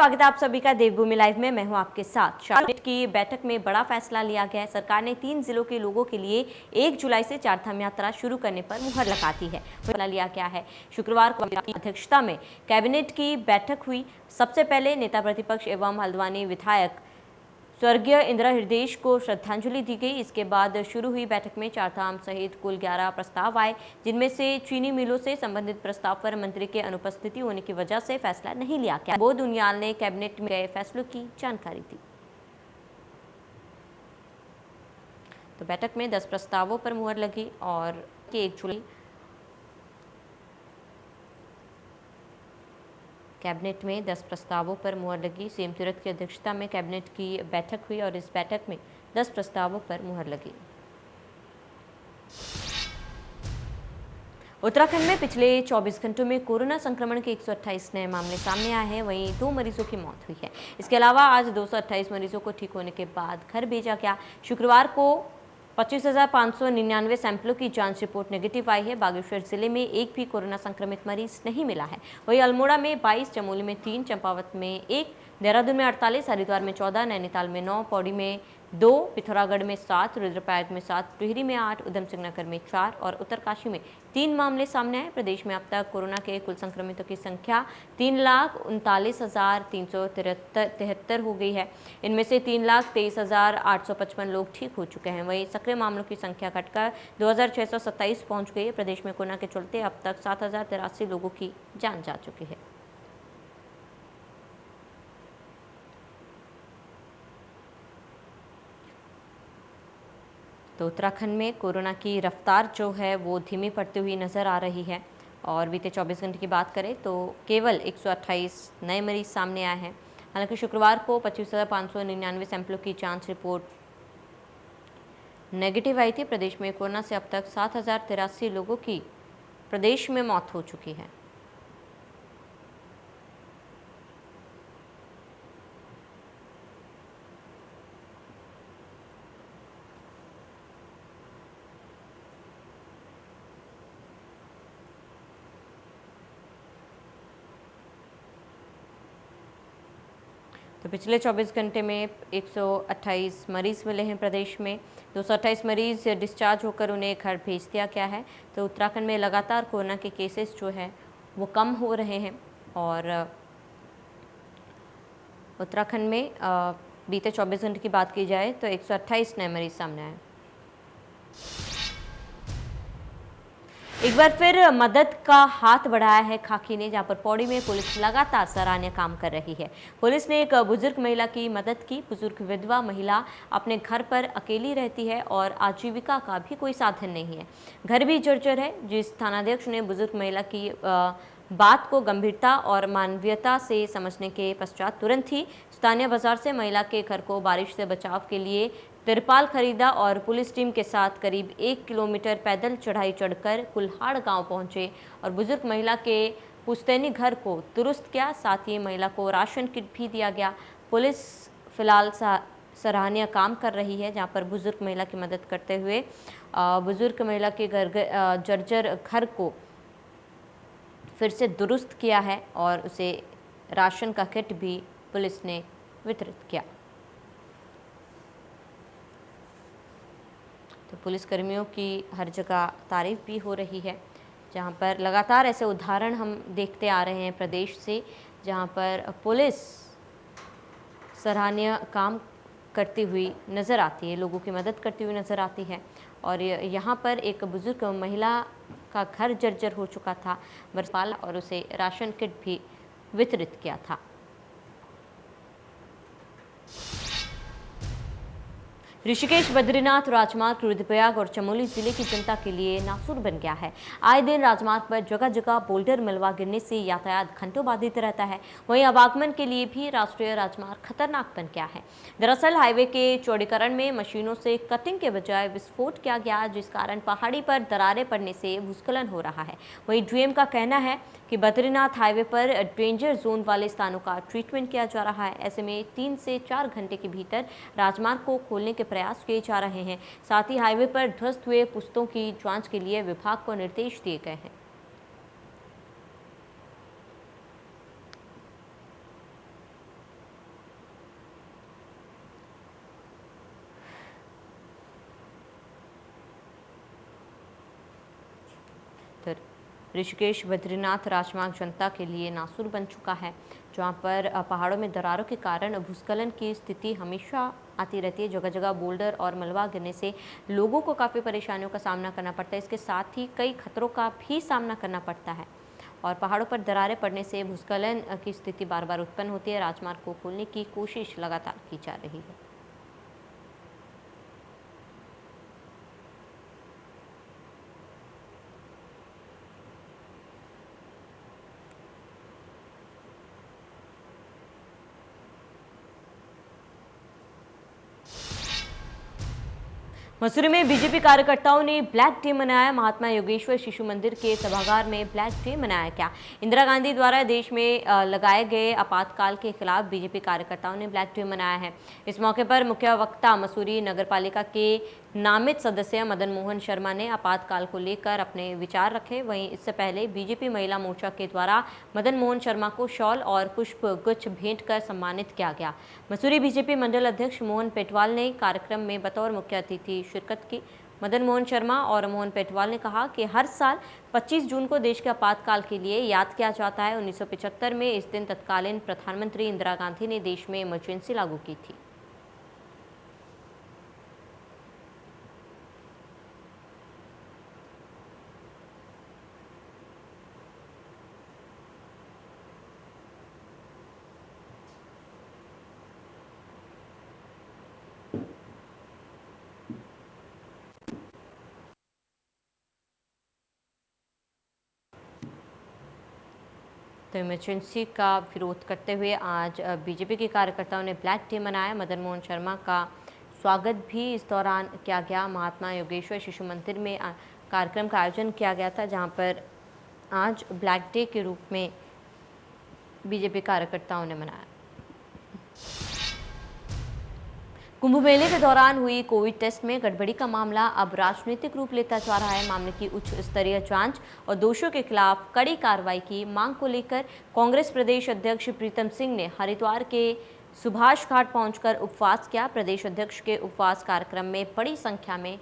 स्वागत है आप सभी का देवभूमि लाइव में। मैं हूं आपके साथ। कैबिनेट की बैठक में बड़ा फैसला लिया गया है। सरकार ने 3 जिलों के लोगों के लिए 1 जुलाई से चारधाम यात्रा शुरू करने पर मुहर लगा दी है। फैसला लिया गया है। शुक्रवार को अध्यक्षता में कैबिनेट की बैठक हुई। सबसे पहले नेता प्रतिपक्ष एवं हल्द्वानी विधायक स्वर्गीय इंदिरा हृदयेश को श्रद्धांजलि दी गई। इसके बाद शुरू हुई बैठक में चारधाम सहित कुल 11 प्रस्ताव आए, जिनमें से चीनी मिलों से संबंधित प्रस्ताव पर मंत्री के अनुपस्थिति होने की वजह से फैसला नहीं लिया गया। बोध उनियाल ने कैबिनेट में गए फैसलों की जानकारी दी। तो बैठक में 10 प्रस्तावों पर मुहर लगी और 1 जुलाई कैबिनेट में 10 प्रस्तावों पर मुहर लगी। सीएम तीरथ की अध्यक्षता में कैबिनेट की बैठक हुई और इस बैठक में 10 प्रस्तावों पर मुहर लगी। उत्तराखंड में पिछले 24 घंटों में कोरोना संक्रमण के 128 नए मामले सामने आए हैं। वहीं 2 मरीजों की मौत हुई है। इसके अलावा आज 228 मरीजों को ठीक होने के बाद घर भेजा गया। शुक्रवार को 25,599 सैंपलों की जांच रिपोर्ट नेगेटिव आई है। बागेश्वर जिले में एक भी कोरोना संक्रमित मरीज नहीं मिला है। वहीं अल्मोड़ा में 22, चमोली में 3, चंपावत में 1, देहरादून में 48, हरिद्वार में 14, नैनीताल में 9, पौड़ी में 2, पिथौरागढ़ में 7, रुद्रप्रयाग में 7, टिहरी में 8, उधमसिंह नगर में 4 और उत्तरकाशी में 3 मामले सामने आए। प्रदेश में अब तक कोरोना के कुल संक्रमितों की संख्या 3,39,373 हो गई है। इनमें से 3,23,855 लोग ठीक हो चुके हैं। वहीं सक्रिय मामलों की संख्या घटकर 2,627 पहुंच गई है। प्रदेश में कोरोना के चलते अब तक 7,083 लोगों की जान जा चुकी है। तो उत्तराखंड में कोरोना की रफ्तार जो है वो धीमी पड़ती हुई नज़र आ रही है और बीते 24 घंटे की बात करें तो केवल 128 नए मरीज सामने आए हैं। हालांकि शुक्रवार को 25,599 सैंपलों की जांच रिपोर्ट नेगेटिव आई थी। प्रदेश में कोरोना से अब तक 7,083 लोगों की प्रदेश में मौत हो चुकी है। तो पिछले 24 घंटे में 128 मरीज़ मिले हैं प्रदेश में। 228 मरीज़ डिस्चार्ज होकर उन्हें घर भेज दिया गया है। तो उत्तराखंड में लगातार कोरोना के केसेस जो हैं वो कम हो रहे हैं और उत्तराखंड में बीते 24 घंटे की बात की जाए तो 128 नए मरीज़ सामने आए। एक बार फिर मदद का हाथ बढ़ाया है खाकी ने, जहां पर पौड़ी में पुलिस लगातार सराहनीय काम कर रही है। पुलिस ने एक बुजुर्ग महिला की मदद की। बुजुर्ग विधवा महिला अपने घर पर अकेली रहती है और आजीविका का भी कोई साधन नहीं है। घर भी जर्जर है। जिस थानाध्यक्ष ने बुजुर्ग महिला की बात को गंभीरता और मानवीयता से समझने के पश्चात तुरंत ही स्थानीय बाजार से महिला के घर को बारिश से बचाव के लिए तिरपाल खरीदा और पुलिस टीम के साथ करीब 1 किलोमीटर पैदल चढ़ाई चढ़कर कुल्हाड़ गांव पहुंचे और बुजुर्ग महिला के पुश्तैनी घर को दुरुस्त किया। साथ ही महिला को राशन किट भी दिया गया। पुलिस फिलहाल सराहनीय काम कर रही है, जहां पर बुजुर्ग महिला की मदद करते हुए बुजुर्ग महिला के जर्जर घर को फिर से दुरुस्त किया है और उसे राशन का किट भी पुलिस ने वितरित किया। तो पुलिसकर्मियों की हर जगह तारीफ भी हो रही है, जहां पर लगातार ऐसे उदाहरण हम देखते आ रहे हैं प्रदेश से, जहां पर पुलिस सराहनीय काम करती हुई नज़र आती है, लोगों की मदद करती हुई नज़र आती है। और यहाँ पर एक बुजुर्ग महिला का घर जर्जर हो चुका था, बरसाल और उसे राशन किट भी वितरित किया था। ऋषिकेश बद्रीनाथ राजमार्ग रुद्रप्रयाग और चमोली जिले की जनता के लिए नासूर बन गया है। आए दिन राजमार्ग पर जगह जगह बोल्डर मलबा गिरने से यातायात घंटों बाधित रहता है। वहीं आवागमन के लिए भी राष्ट्रीय राजमार्ग खतरनाक बन गया है। दरअसल हाईवे के चौड़ीकरण में मशीनों से कटिंग के बजाय विस्फोट किया गया, जिस कारण पहाड़ी पर दरारें पड़ने से भूस्खलन हो रहा है। वहीं डीएम का कहना है कि बद्रीनाथ हाईवे पर डेंजर जोन वाले स्थानों का ट्रीटमेंट किया जा रहा है। ऐसे में 3 से 4 घंटे के भीतर राजमार्ग को खोलने के प्रयास किए जा रहे हैं। साथ ही हाईवे पर ध्वस्त हुए पुस्तों की जांच के लिए विभाग को निर्देश दिए गए हैं। उधर ऋषिकेश बद्रीनाथ राजमार्ग जनता के लिए नासुर बन चुका है, जहां पर पहाड़ों में दरारों के कारण भूस्खलन की स्थिति हमेशा आती रहती है। जगह जगह बोल्डर और मलबा गिरने से लोगों को काफ़ी परेशानियों का सामना करना पड़ता है। इसके साथ ही कई खतरों का भी सामना करना पड़ता है और पहाड़ों पर दरारें पड़ने से भूस्खलन की स्थिति बार बार उत्पन्न होती है। राजमार्ग को खोलने की कोशिश लगातार की जा रही है। मसूरी में बीजेपी कार्यकर्ताओं ने ब्लैक डे मनाया। महात्मा योगेश्वर शिशु मंदिर के सभागार में ब्लैक डे मनाया गया। इंदिरा गांधी द्वारा देश में लगाए गए आपातकाल के खिलाफ बीजेपी कार्यकर्ताओं ने ब्लैक डे मनाया है। इस मौके पर मुख्य वक्ता मसूरी नगरपालिका के नामित सदस्य मदन मोहन शर्मा ने आपातकाल को लेकर अपने विचार रखे। वहीं इससे पहले बीजेपी महिला मोर्चा के द्वारा मदन मोहन शर्मा को शॉल और पुष्प गुच्छ भेंट कर सम्मानित किया गया। मसूरी बीजेपी मंडल अध्यक्ष मोहन पेटवाल ने कार्यक्रम में बतौर मुख्य अतिथि शिरकत की। मदन मोहन शर्मा और मोहन पेटवाल ने कहा कि हर साल 25 जून को देश के आपातकाल के लिए याद किया जाता है। 1975 में इस दिन तत्कालीन प्रधानमंत्री इंदिरा गांधी ने देश में इमरजेंसी लागू की थी। तो इमरजेंसी का विरोध करते हुए आज बीजेपी के कार्यकर्ताओं ने ब्लैक डे मनाया। मदन मोहन शर्मा का स्वागत भी इस दौरान किया गया। महात्मा योगेश्वर शिशु मंदिर में कार्यक्रम का आयोजन किया गया था, जहां पर आज ब्लैक डे के रूप में बीजेपी कार्यकर्ताओं ने मनाया। कुंभ मेले के दौरान हुई कोविड टेस्ट में गड़बड़ी का मामला अब राजनीतिक रूप लेता जा रहा है। मामले की उच्च स्तरीय जांच और दोषियों के खिलाफ कड़ी कार्रवाई की मांग को लेकर कांग्रेस प्रदेश अध्यक्ष प्रीतम सिंह ने हरिद्वार के सुभाष घाट पहुंचकर उपवास किया। प्रदेश अध्यक्ष के उपवास कार्यक्रम में बड़ी संख्या में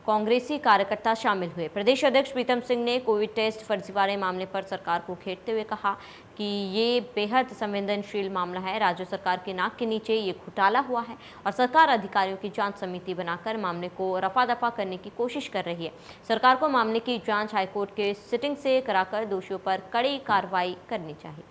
कांग्रेसी कार्यकर्ता शामिल हुए। प्रदेश अध्यक्ष प्रीतम सिंह ने कोविड टेस्ट फर्जीवाड़े मामले पर सरकार को घेरते हुए कहा कि ये बेहद संवेदनशील मामला है। राज्य सरकार के नाक के नीचे ये घोटाला हुआ है और सरकार अधिकारियों की जांच समिति बनाकर मामले को रफा दफा करने की कोशिश कर रही है। सरकार को मामले की जांच हाईकोर्ट के सिटिंग से कराकर दोषियों पर कड़ी कार्रवाई करनी चाहिए।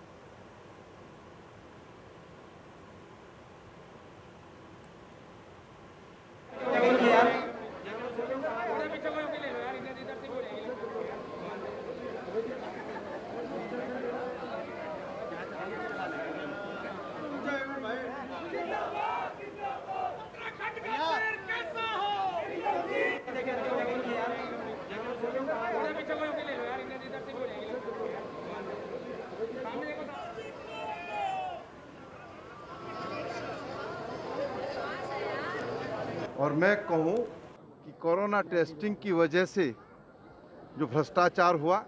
और मैं कहूँ कि कोरोना टेस्टिंग की वजह से जो भ्रष्टाचार हुआ,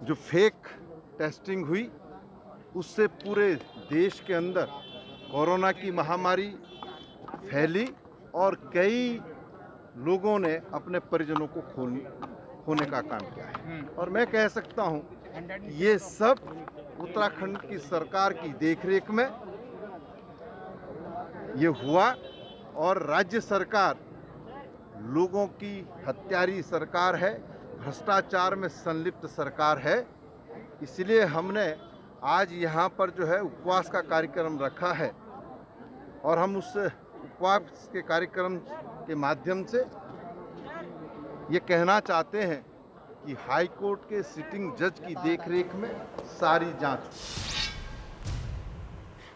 जो फेक टेस्टिंग हुई, उससे पूरे देश के अंदर कोरोना की महामारी फैली और कई लोगों ने अपने परिजनों को खोने का काम किया है। और मैं कह सकता हूँ ये सब उत्तराखंड की सरकार की देखरेख में ये हुआ और राज्य सरकार लोगों की हत्यारी सरकार है, भ्रष्टाचार में संलिप्त सरकार है। इसलिए हमने आज यहाँ पर जो है उपवास का कार्यक्रम रखा है और हम उस उपवास के कार्यक्रम के माध्यम से ये कहना चाहते हैं कि हाई कोर्ट के सिटिंग जज की देखरेख में सारी जांच।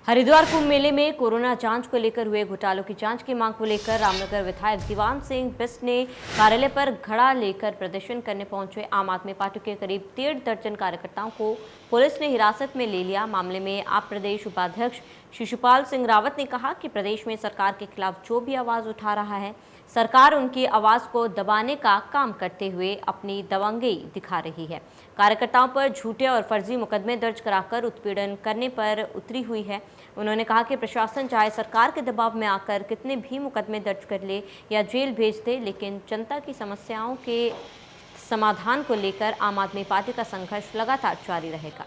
हरिद्वार कुंभ मेले में कोरोना जांच को लेकर हुए घोटालों की जांच की मांग को लेकर रामनगर विधायक दीवान सिंह बिस्ट ने कार्यालय पर घड़ा लेकर प्रदर्शन करने पहुंचे आम आदमी पार्टी के करीब 1.5 दर्जन कार्यकर्ताओं को पुलिस ने हिरासत में ले लिया। मामले में आप प्रदेश उपाध्यक्ष शिशुपाल सिंह रावत ने कहा कि प्रदेश में सरकार के खिलाफ जो भी आवाज उठा रहा है, सरकार उनकी आवाज को दबाने का काम करते हुए अपनी दबंगई दिखा रही है। कार्यकर्ताओं पर झूठे और फर्जी मुकदमे दर्ज कराकर उत्पीड़न करने पर उतरी हुई है। उन्होंने कहा कि प्रशासन चाहे सरकार के दबाव में आकर कितने भी मुकदमे दर्ज कर ले या जेल भेज दे, लेकिन जनता की समस्याओं के समाधान को लेकर आम आदमी पार्टी का संघर्ष लगातार जारी रहेगा।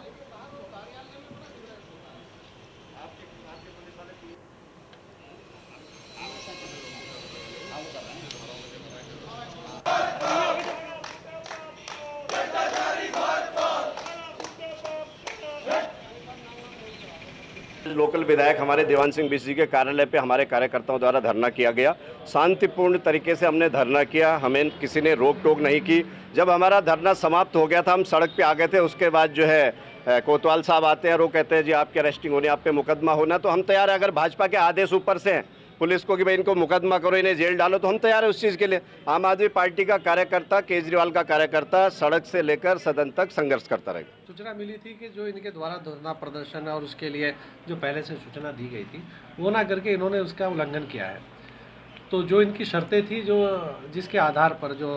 लोकल विधायक हमारे देवान सिंह बिष्ट जी के कार्यालय पे हमारे कार्यकर्ताओं द्वारा धरना किया गया। शांतिपूर्ण तरीके से हमने धरना किया, हमें किसी ने रोक टोक नहीं की। जब हमारा धरना समाप्त हो गया था, हम सड़क पे आ गए थे। उसके बाद जो है कोतवाल साहब आते हैं और वो कहते हैं जी आपकी अरेस्टिंग होनी, आप पे मुकदमा होना। तो हम तैयार है, अगर भाजपा के आदेश ऊपर से हैं पुलिस को कि भाई इनको मुकदमा करो, इन्हें जेल डालो, तो हम तैयार है उस चीज़ के लिए। आम आदमी पार्टी का कार्यकर्ता, केजरीवाल का कार्यकर्ता सड़क से लेकर सदन तक संघर्ष करता रहेगा। सूचना मिली थी कि जो इनके द्वारा धरना प्रदर्शन है और उसके लिए जो पहले से सूचना दी गई थी वो ना करके इन्होंने उसका उल्लंघन किया है। तो जो इनकी शर्तें थी, जो जिसके आधार पर जो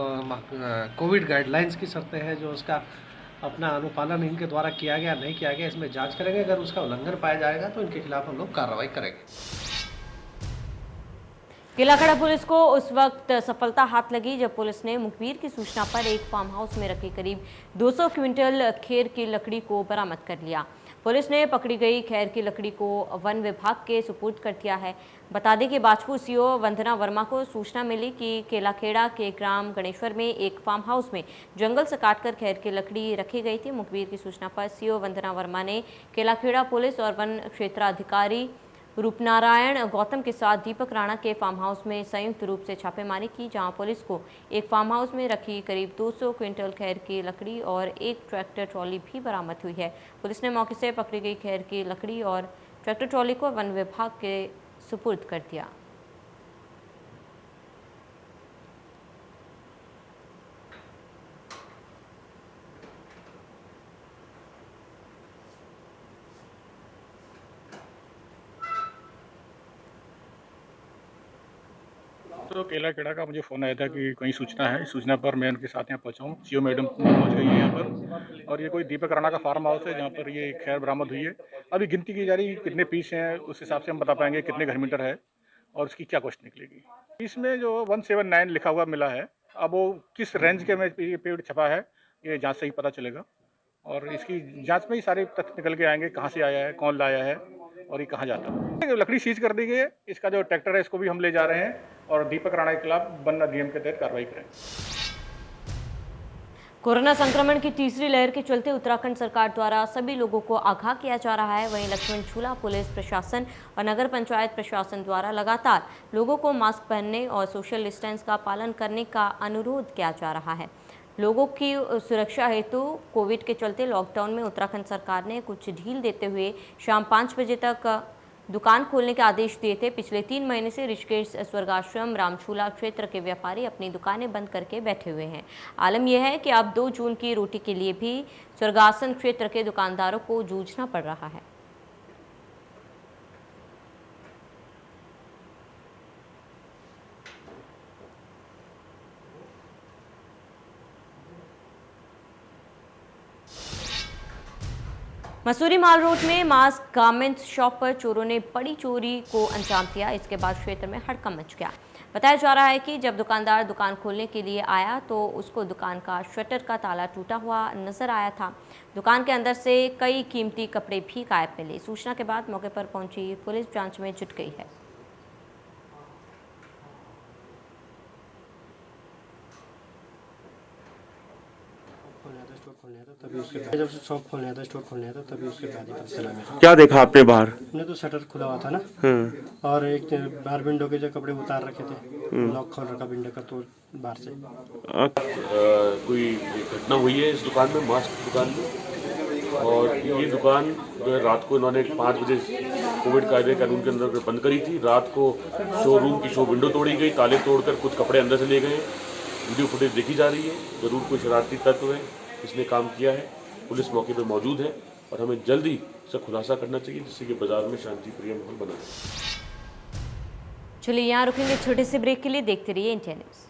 कोविड गाइडलाइंस की शर्तें हैं, जो उसका अपना अनुपालन इनके द्वारा किया गया नहीं किया गया, इसमें जांच करेंगे। अगर उसका उल्लंघन पाया जाएगा तो इनके खिलाफ हम लोग कार्रवाई करेंगे। केलाखेड़ा पुलिस को उस वक्त सफलता हाथ लगी जब पुलिस ने मुखबिर की सूचना पर एक फार्म हाउस में रखी करीब 200 क्विंटल खेर की लकड़ी को बरामद कर लिया। पुलिस ने पकड़ी गई खेर की लकड़ी को वन विभाग के सुपुर्द कर दिया है। बता दें कि बाजपुर सीओ वंदना वर्मा को सूचना मिली कि केलाखेड़ा के ग्राम गणेश्वर में एक फार्म हाउस में जंगल से काटकर खेर की लकड़ी रखी गई थी। मुखबिर की सूचना पर सीओ वंदना वर्मा ने केलाखेड़ा पुलिस और वन क्षेत्राधिकारी रूपनारायण गौतम के साथ दीपक राणा के फार्म हाउस में संयुक्त रूप से छापेमारी की, जहां पुलिस को एक फार्म हाउस में रखी करीब 200 क्विंटल खैर की लकड़ी और एक ट्रैक्टर ट्रॉली भी बरामद हुई है। पुलिस ने मौके से पकड़ी गई खैर की लकड़ी और ट्रैक्टर ट्रॉली को वन विभाग के सुपुर्द कर दिया। तो केलाखेड़ा का मुझे फ़ोन आया था कि कहीं सूचना है। इस सूचना पर मैं उनके साथ यहाँ पहुँचा हूँ। सीओ मैडम पहुँच गई है यहाँ पर, और ये कोई दीपक राणा का फार्म हाउस है जहाँ पर ये खैर बरामद हुई है। अभी गिनती की जा रही है कितने पीस हैं, उस हिसाब से हम बता पाएंगे कितने घर मीटर है और उसकी क्या कॉस्ट निकलेगी। इसमें जो 179 लिखा हुआ मिला है, अब वो किस रेंज के में ये पेड़ छपा है ये जाँच से ही पता चलेगा, और इसकी जाँच में ही सारे तथ्य निकल के आएंगे, कहाँ से आया है, कौन लाया है और ये कहाँ जाता है। लकड़ी सीज कर दी गई है। इसका जो ट्रैक्टर है इसको भी हम ले जा रहे हैं और दीपक राणा के खिलाफ वन अधिनियम के तहत कार्रवाई करेंगे। कोरोना संक्रमण की तीसरी लहर के चलते उत्तराखंड सरकार द्वारा सभी लोगों को आगाह किया जा रहा है। वहीं लक्ष्मण झूला पुलिस प्रशासन और नगर पंचायत प्रशासन द्वारा लगातार लोगों को मास्क पहनने और सोशल डिस्टेंस का पालन करने का अनुरोध किया जा रहा है। लोगों की सुरक्षा हेतु कोविड के चलते लॉकडाउन में उत्तराखंड सरकार ने कुछ ढील देते हुए शाम 5 बजे तक दुकान खोलने के आदेश दिए थे। पिछले 3 महीने से ऋषिकेश स्वर्गाश्रम रामझूला क्षेत्र के व्यापारी अपनी दुकानें बंद करके बैठे हुए हैं। आलम यह है कि अब 2 जून की रोटी के लिए भी स्वर्गासन क्षेत्र के दुकानदारों को जूझना पड़ रहा है। मसूरी माल रोड में मास्क गारमेंट्स शॉप पर चोरों ने बड़ी चोरी को अंजाम दिया। इसके बाद क्षेत्र में हड़कंप मच गया। बताया जा रहा है कि जब दुकानदार दुकान खोलने के लिए आया तो उसको दुकान का शटर का ताला टूटा हुआ नजर आया था। दुकान के अंदर से कई कीमती कपड़े भी गायब मिले। सूचना के बाद मौके पर पहुंची पुलिस जांच में जुट गई है। तभी उसके बाद जब शॉप खोलने था, स्टोर खोलने था, तभी उसके बाद ही पता चला मेरे। क्या देखा आपने बाहर? हमने तो शटर खुला हुआ था ना, और एक बाहर विंडो के जो कपड़े उतार रखे थे, लॉक खोल रखा विंडो का, तो बाहर से कोई घटना हुई है इस दुकान में, मास्क दुकान में। और ये दुकान जो है रात को इन्होंने 5 बजे कोविड कायदे कानून के अंदर बंद करी थी। रात को शोरूम की शो विंडो तोड़ी गई, ताले तोड़कर कुछ कपड़े अंदर से ले गए। वीडियो फुटेज देखी जा रही है। जरूर कोई शरारती तत्व है इसने काम किया है। पुलिस मौके पर मौजूद है और हमें जल्दी से खुलासा करना चाहिए जिससे कि बाजार में शांति प्रिय माहौल बना रहे। चलिए यहाँ रुकेंगे छोटे से ब्रेक के लिए। देखते रहिए इंडिया न्यूज़।